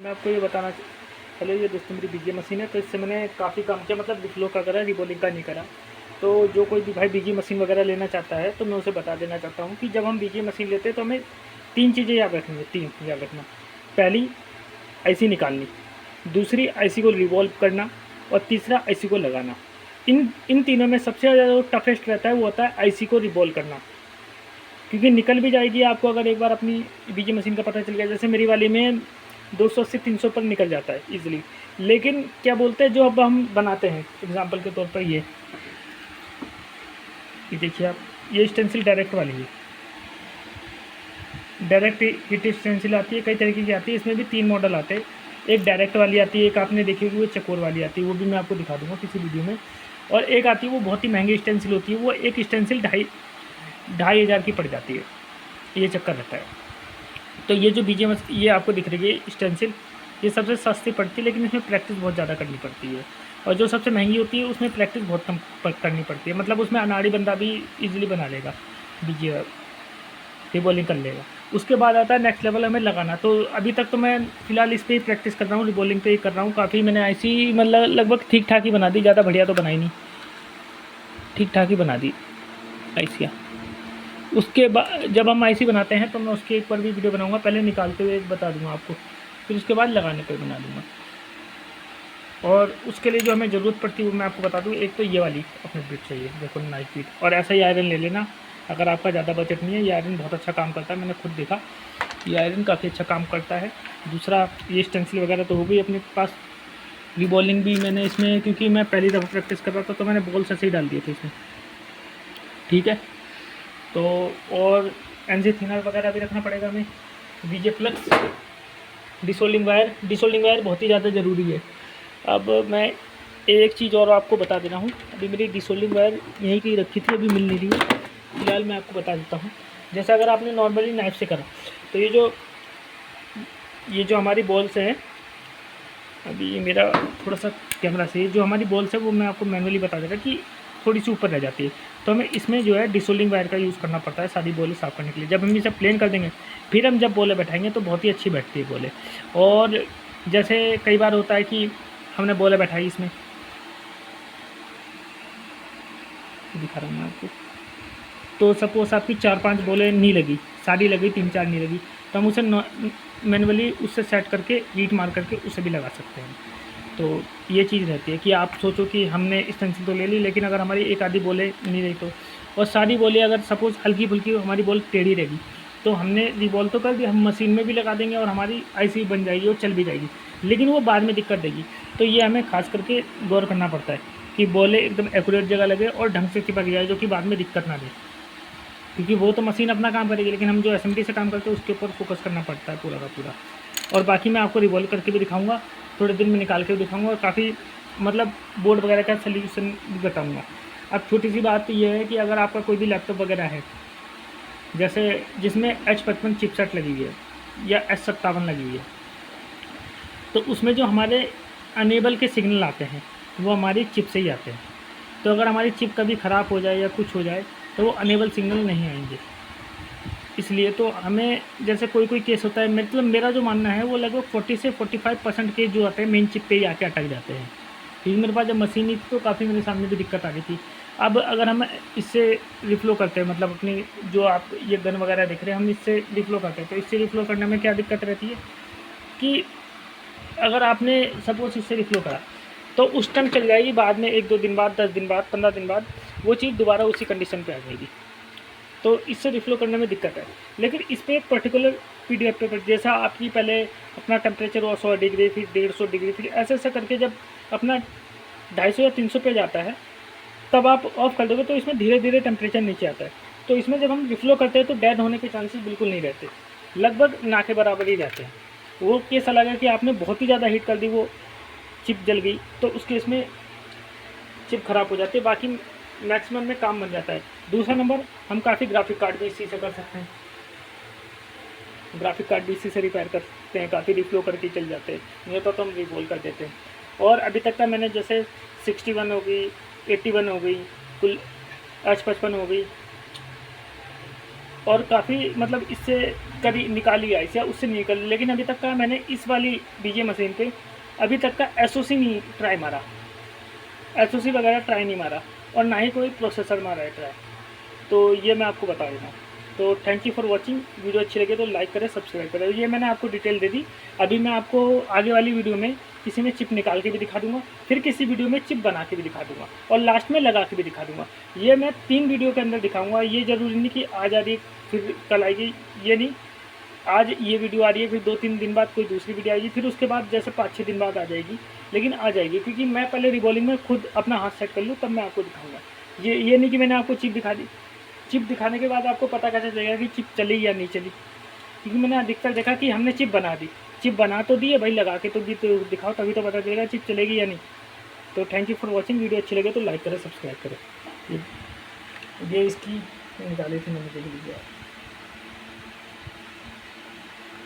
मैं आपको ये बताना हेलो ये दोस्तों मेरी बीजी मशीन है, तो इससे मैंने काफ़ी काम किया, मतलब रिफ्लो का करा, रिबॉलिंग का नहीं करा। तो जो कोई भी भाई बीजी मशीन वगैरह लेना चाहता है तो मैं उसे बता देना चाहता हूँ कि जब हम बीजी मशीन लेते हैं तो हमें 3 चीज़ें याद रखनी है, 3 याद रखना। पहली, आईसी निकालनी। दूसरी, आईसी को रिवॉल्व करना। और तीसरा, आईसी को लगाना। इन तीनों में सबसे ज़्यादा जो टफेस्ट रहता है वो होता है आईसी को रिवॉल्व करना, क्योंकि निकल भी जाएगी आपको अगर एक बार अपनी बीजी मशीन का पता चल गया। जैसे मेरी वाली में 200 से 300 पर निकल जाता है इजीली। लेकिन क्या बोलते हैं, जो अब हम बनाते हैं एग्जांपल के तौर पर ये देखिए आप, ये स्टेंसिल डायरेक्ट वाली है, डायरेक्ट हीट स्टेंसिल आती है, कई तरीके की आती है। इसमें भी 3 मॉडल आते हैं। एक डायरेक्ट वाली आती है, एक आपने देखी होगी वो चकोर वाली आती है, वो भी मैं आपको दिखा दूंगा किसी वीडियो में। और एक आती है वो बहुत ही महंगी स्टेंसिल होती है, वो एक स्टेंसिल 2,500 की पड़ जाती है। ये चक्कर रहता है। तो ये जो बीजीएमएस ये आपको दिख रही है स्टेंसिल, ये सबसे सस्ती पड़ती है, लेकिन इसमें प्रैक्टिस बहुत ज़्यादा करनी पड़ती है। और जो सबसे महंगी होती है उसमें प्रैक्टिस बहुत कम करनी पड़ती है, मतलब उसमें अनाड़ी बंदा भी इजीली बना लेगा, बीजी रिबॉलिंग कर लेगा। उसके बाद आता है नेक्स्ट लेवल हमें लगाना। तो अभी तक तो मैं फ़िलहाल इस पर ही प्रैक्टिस कर रहा हूँ, रिबॉलिंग पे ही कर रहा हूँ। काफ़ी मैंने ऐसी मतलब लगभग ठीक ठाक ही बना दी, ज़्यादा बढ़िया तो बनाई नहीं, ठीक ठाक ही बना दी ऐसिया। उसके बाद जब हम आईसी बनाते हैं तो मैं उसके ऊपर भी वीडियो बनाऊंगा, पहले निकालते हुए बता दूंगा आपको, फिर उसके बाद लगाने पे बना दूंगा। और उसके लिए जो हमें ज़रूरत पड़ती है वो मैं आपको बता दूँ। एक तो ये वाली अपने बिट चाहिए, देखो नाइफ बिट, और ऐसा ही आयरन ले लेना अगर आपका ज़्यादा बजट नहीं है। ये आयरन बहुत अच्छा काम करता है, मैंने खुद देखा, ये आयरन काफ़ी अच्छा काम करता है। दूसरा, ये स्टेंसिल वगैरह तो हो गई अपने पास। रिबॉलिंग भी मैंने इसमें, क्योंकि मैं पहली दफ़ा प्रैक्टिस कर रहा था तो मैंने बॉल्स ऐसे ही डाल दिए थे इसमें, ठीक है। तो और एनजी थिनर वगैरह भी रखना पड़ेगा हमें, वीजे फ्लक्स, डिसोल्डिंग वायर बहुत ही ज़्यादा ज़रूरी है। अब मैं एक चीज़ और आपको बता दे रहा हूँ, अभी मेरी डिसोल्डिंग वायर यहीं की रखी थी, अभी मिल नहीं रही है, फिलहाल मैं आपको बता देता हूँ। जैसे अगर आपने नॉर्मली नाइफ से करा तो ये जो हमारी बॉल्स हैं, अभी ये मेरा थोड़ा सा कैमरा से जो हमारी बॉल्स है वो मैं आपको मैनुअली बता दे रहा कि थोड़ी सी ऊपर रह जाती है, तो हमें इसमें जो है डिसोल्डिंग वायर का यूज़ करना पड़ता है सारी बॉलें साफ़ करने के लिए। जब हम इसे प्लेन कर देंगे फिर हम जब बॉलें बैठाएंगे तो बहुत ही अच्छी बैठती है बॉलें। और जैसे कई बार होता है कि हमने बॉलें बैठाई इसमें, दिखा रहा हूँ मैं आपको, तो सपोज आपकी 4-5 बॉलें नहीं लगी, सारी लगी, 3-4 नहीं लगी, तो हम उसे मैनुअली उससे सेट करके हीट मार करके उसे भी लगा सकते हैं। तो ये चीज़ रहती है कि आप सोचो कि हमने स्टेंसिल तो ले ली, लेकिन अगर हमारी एक आधी बॉलें नहीं रही तो, और सारी बॉलें अगर सपोज़ हल्की फुल्की हमारी बॉल टेढ़ी रहेगी तो हमने रिवॉल्व तो कर दिया, हम मशीन में भी लगा देंगे और हमारी आईसी बन जाएगी और चल भी जाएगी, लेकिन वो बाद में दिक्कत देगी। तो ये हमें खास करके गौर करना पड़ता है कि बॉलें एकदम एक्यूरेट जगह लगे और ढंग से चिपक जाए, जो कि बाद में दिक्कत ना दे, क्योंकि वो तो मशीन अपना काम करेगी, लेकिन हम जो एसएमटी से काम करते हैं उसके ऊपर फोकस करना पड़ता है पूरा का पूरा। और बाकी मैं आपको रिवॉल्व करके भी दिखाऊंगा, थोड़े दिन में निकाल के भी दिखाऊंगा, और काफ़ी मतलब बोर्ड वगैरह का सल्यूशन भी बताऊंगा। अब छोटी सी बात ये है कि अगर आपका कोई भी लैपटॉप वगैरह है, जैसे जिसमें H55 चिपसेट लगी हुई है या S57 लगी हुई है, तो उसमें जो हमारे अनेबल के सिग्नल आते हैं वो हमारी चिप से ही आते हैं। तो अगर हमारी चिप कभी ख़राब हो जाए या कुछ हो जाए तो वो अनेबल सिग्नल नहीं आएंगे। इसलिए तो हमें, जैसे कोई केस होता है, मतलब मेरा जो मानना है वो लगभग 40 से 45% केस जो आते हैं मेन चिप पे ही आके अटक जाते हैं। क्योंकि मेरे पास जब मशीन थी तो काफ़ी मेरे सामने भी दिक्कत आ रही थी। अब अगर हम इससे रिफ्लो करते हैं, मतलब अपनी जो आप ये गन वगैरह देख रहे हैं हम इससे रिफ्लो करते हैं, तो इससे रिफ्लो करने में क्या दिक्कत रहती है कि अगर आपने सपोज इससे रिफ्लो करा तो उस टाइम चल जाएगी, बाद में 1-2 दिन बाद, 10 दिन बाद, 15 दिन बाद वो चीज़ दोबारा उसी कंडीशन पे आ जाएगी। तो इससे रिफ्लो करने में दिक्कत है। लेकिन इस पर एक पर्टिकुलर पीडीएफ पेपर, जैसा आपकी पहले अपना टेम्परेचर हो 100 डिग्री, फिर 150 डिग्री, फिर ऐसे ऐसे करके जब अपना 250 या 300 पे जाता है तब आप ऑफ कर दोगे तो इसमें धीरे धीरे टेम्परेचर नीचे आता है। तो इसमें जब हम रिफ्लो करते हैं तो डेड होने के चांसेस बिल्कुल नहीं रहते, लगभग ना के बराबर ही रहते हैं। वो केस अलग है कि आपने बहुत ही ज़्यादा हीट कर दी, वो चिप जल गई, तो उस केस में चिप ख़राब हो जाती है, बाकी मैक्सिमम में काम बन जाता है। दूसरा नंबर, हम काफ़ी ग्राफिक कार्ड भी इसी से कर सकते हैं, ग्राफिक कार्ड भी इसी से रिपेयर कर सकते हैं, काफ़ी रिफ्लो करके चल जाते हैं, नहीं तो हम रिवॉल्व कर देते हैं। और अभी तक का मैंने जैसे 61 हो गई, 81 हो गई, कुल H55 हो गई, और काफ़ी मतलब इससे कभी निकाली आई या उससे नहीं निकली, लेकिन अभी तक का मैंने इस वाली डीजे मशीन पे अभी तक का एसओसी नहीं ट्राई मारा, एसओसी वगैरह ट्राई नहीं मारा, और ना ही कोई प्रोसेसर मारा है ट्राई। तो ये मैं आपको बता देता हूँ। तो thank you for watching. Video अच्छी लगे तो लाइक करें, सब्सक्राइब करें। ये मैंने आपको डिटेल दे दी। अभी मैं आपको आगे वाली वीडियो में किसी में चिप निकाल के भी दिखा दूंगा, फिर किसी वीडियो में चिप बना के भी दिखा दूंगा, और लास्ट में लगा के भी दिखा दूंगा। ये मैं 3 वीडियो के अंदर दिखाऊंगा। ये ज़रूरी नहीं कि आज आ रही है फिर कल आएगी, ये नहीं। आज ये वीडियो आ रही है, फिर 2-3 दिन बाद कोई दूसरी वीडियो आएगी, फिर उसके बाद जैसे 5-6 दिन बाद आ जाएगी, लेकिन आ जाएगी, क्योंकि मैं पहले रिबॉलिंग में खुद अपना हाथ सेट कर लूँ तब मैं आपको दिखाऊंगा। ये नहीं कि मैंने आपको चिप दिखा दी, चिप दिखाने के बाद आपको पता कैसे चलेगा कि चिप चली या नहीं चली, क्योंकि मैंने अधिकतर देखा कि हमने चिप बना दी, चिप बना तो दी है भाई, लगा के तो भी तो दिखाओ, तभी तो पता चलेगा चिप चलेगी या नहीं। तो thank you for watching. Video अच्छी लगे तो लाइक करें, सब्सक्राइब करें। ये इसकी निकाली थी मैंने, देख लीजिए।